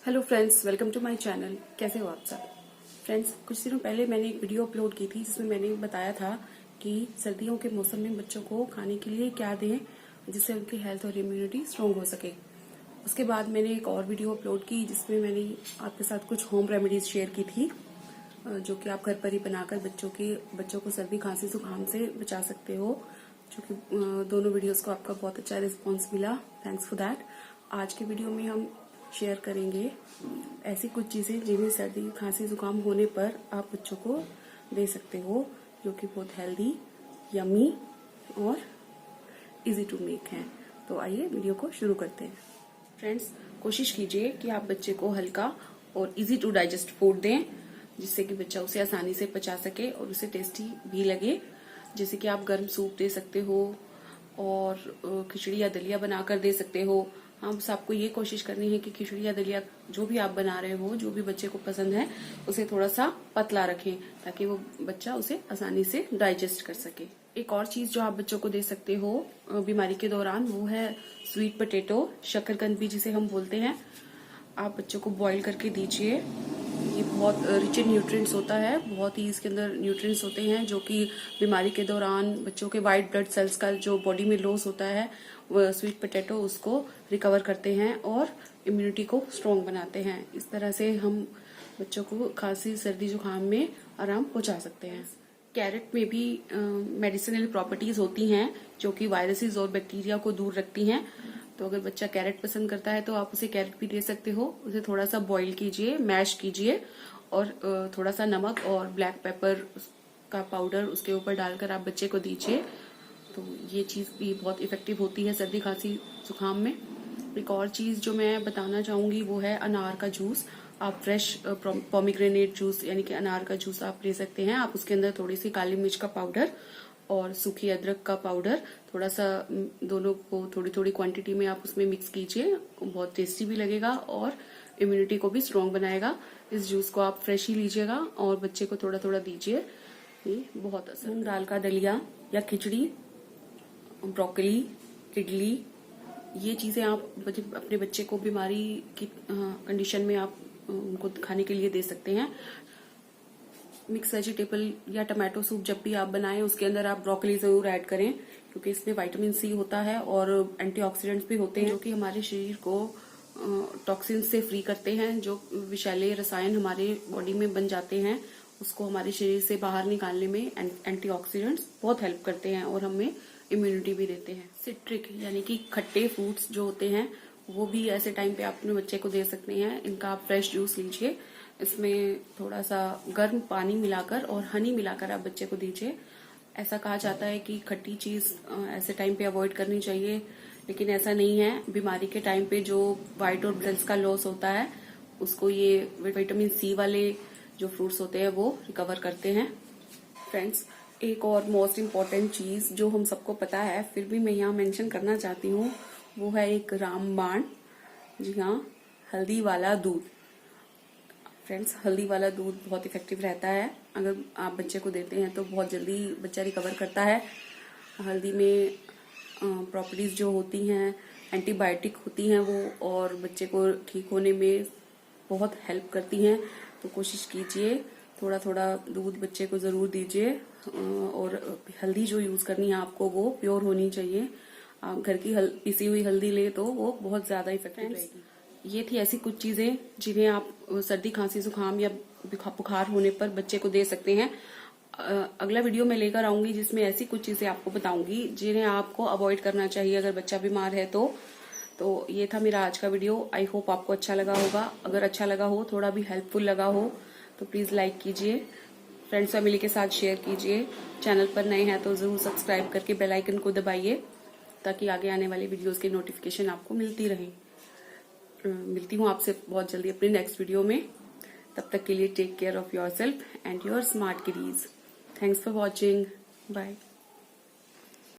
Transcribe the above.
Hello friends, welcome to my channel. कैसे हो आप सब? फ्रेंड्स, कुछ दिनों पहले मैंने एक वीडियो अपलोड की थी जिसमें मैंने बताया था कि सर्दियों के मौसम में बच्चों को खाने के लिए क्या दें जिससे उनकी हेल्थ और इम्यूनिटी स्ट्रांग हो सके। उसके बाद मैंने एक और वीडियो अपलोड की जिसमें मैंने आपके साथ कुछ होम रेमेडीज शेयर की थी जो कि आप घर पर ही बनाकर बच्चों को सर्दी खांसी जुकाम से बचा सकते हो। जो कि दोनों वीडियोस को आपका बहुत अच्छा रिस्पॉन्स मिला। Thanks for that. आज के वीडियो में हम शेयर करेंगे ऐसी कुछ चीजें जिन्हें सर्दी खांसी जुकाम होने पर आप बच्चों को दे सकते हो, जो कि बहुत हेल्दी, यमी और इजी टू मेक हैं। तो आइए वीडियो को शुरू करते हैं। फ्रेंड्स, कोशिश कीजिए कि आप बच्चे को हल्का और इजी टू डाइजेस्ट फूड दें जिससे कि बच्चा उसे आसानी से पचा सके और उसे टेस्टी भी लगे। जैसे कि आप गर्म सूप दे सकते हो और खिचड़ी या दलिया बनाकर दे सकते हो। हाँ, बस आपको ये कोशिश करनी है कि खिचड़ी या दलिया जो भी आप बना रहे हो, जो भी बच्चे को पसंद है, उसे थोड़ा सा पतला रखें ताकि वो बच्चा उसे आसानी से डाइजेस्ट कर सके। एक और चीज जो आप बच्चों को दे सकते हो बीमारी के दौरान, वो है स्वीट पोटैटो, शकरकंद भी जिसे हम बोलते हैं। आप बच्चों को बॉईल करके दीजिए। ये बहुत रिच इन न्यूट्रिएंट्स होता है, बहुत ही इसके अंदर न्यूट्रिएंट्स होते हैं जो कि बीमारी के दौरान बच्चों के वाइट ब्लड सेल्स का जो बॉडी में लॉस होता है, वो स्वीट पोटैटो उसको रिकवर करते हैं और इम्यूनिटी को स्ट्रॉन्ग बनाते हैं। इस तरह से हम बच्चों को खांसी सर्दी जुकाम में आराम पहुंचा सकते हैं। कैरेट में भी मेडिसिनल प्रॉपर्टीज होती हैं जो कि वायरसेस और बैक्टीरिया को दूर रखती हैं। तो अगर बच्चा कैरेट पसंद करता है तो आप उसे कैरेट भी दे सकते हो। उसे थोड़ा सा बॉईल कीजिए, मैश कीजिए और थोड़ा सा नमक और ब्लैक पेपर का पाउडर उसके ऊपर डालकर आप बच्चे को दीजिए। तो ये चीज भी बहुत इफेक्टिव होती है सर्दी खांसी जुकाम में। एक और चीज जो मैं बताना चाहूंगी वो है अनार का जूस। आप फ्रेश पोमीग्रेनेट जूस यानी कि अनार का जूस आप ले सकते हैं। आप उसके अंदर थोड़ी सी काली मिर्च का पाउडर और सूखी अदरक का पाउडर, थोड़ा सा, दोनों को थोड़ी थोड़ी क्वांटिटी में आप उसमें मिक्स कीजिए। बहुत टेस्टी भी लगेगा और इम्यूनिटी को भी स्ट्रॉन्ग बनाएगा। इस जूस को आप फ्रेश ही लीजिएगा और बच्चे को थोड़ा थोड़ा दीजिए। ये बहुत असर। मूंग दाल का दलिया या खिचड़ी, ब्रोकली, इडली, ये चीजें आप अपने बच्चे को बीमारी की कंडीशन में आप उनको खाने के लिए दे सकते हैं। मिक्स वेजिटेबल या टमाटो सूप जब भी आप बनाएं उसके अंदर आप ब्रोकली जरूर ऐड करें क्योंकि इसमें विटामिन सी होता है और एंटीऑक्सीडेंट्स भी होते हैं जो कि हमारे शरीर को टॉक्सिन से फ्री करते हैं। जो विषैले रसायन हमारे बॉडी में बन जाते हैं उसको हमारे शरीर से बाहर निकालने में एंटीऑक्सीडेंट्स बहुत हेल्प करते हैं और हमें इम्यूनिटी भी देते हैं। सिट्रिक यानी कि खट्टे फ्रूट्स जो होते हैं वो भी ऐसे टाइम पे आप अपने बच्चे को दे सकते हैं। इनका आप फ्रेश जूस लीजिए, इसमें थोड़ा सा गर्म पानी मिलाकर और हनी मिलाकर आप बच्चे को दीजिए। ऐसा कहा जाता है कि खट्टी चीज ऐसे टाइम पे अवॉइड करनी चाहिए, लेकिन ऐसा नहीं है। बीमारी के टाइम पे जो व्हाइट और सेल्स का लॉस होता है उसको ये विटामिन सी वाले जो फ्रूट्स होते हैं वो रिकवर करते हैं। फ्रेंड्स, एक और मोस्ट इम्पॉर्टेंट चीज जो हम सबको पता है फिर भी मैं यहाँ मेंशन करना चाहती हूँ, वो है एक रामबाण। जी हाँ, हल्दी वाला दूध। फ्रेंड्स, हल्दी वाला दूध बहुत इफेक्टिव रहता है। अगर आप बच्चे को देते हैं तो बहुत जल्दी बच्चा रिकवर करता है। हल्दी में प्रॉपर्टीज जो होती हैं, एंटीबायोटिक होती हैं वो, और बच्चे को ठीक होने में बहुत हेल्प करती हैं। तो कोशिश कीजिए थोड़ा थोड़ा दूध बच्चे को जरूर दीजिए। और हल्दी जो यूज करनी है आपको वो प्योर होनी चाहिए। आप घर की पिसी हुई हल्दी ले तो वो बहुत ज्यादा इफेक्टिव रहेगी। ये थी ऐसी कुछ चीजें जिन्हें आप सर्दी खांसी जुकाम या बुखार होने पर बच्चे को दे सकते हैं। अगला वीडियो मैं लेकर आऊंगी जिसमें ऐसी कुछ चीजें आपको बताऊंगी जिन्हें आपको अवॉइड करना चाहिए अगर बच्चा बीमार है तो ये था मेरा आज का वीडियो। आई होप आपको अच्छा लगा होगा। अगर अच्छा लगा हो, थोड़ा भी हेल्पफुल लगा हो तो प्लीज लाइक कीजिए, फ्रेंड्स फैमिली के साथ शेयर कीजिए। चैनल पर नए हैं तो जरूर सब्सक्राइब करके बेल आइकन को दबाइए ताकि आगे आने वाली वीडियोस की नोटिफिकेशन आपको मिलती रहे। मिलती हूँ आपसे बहुत जल्दी अपने नेक्स्ट वीडियो में। तब तक के लिए take care of yourself and your smart kiddies. Thanks for watching. Bye.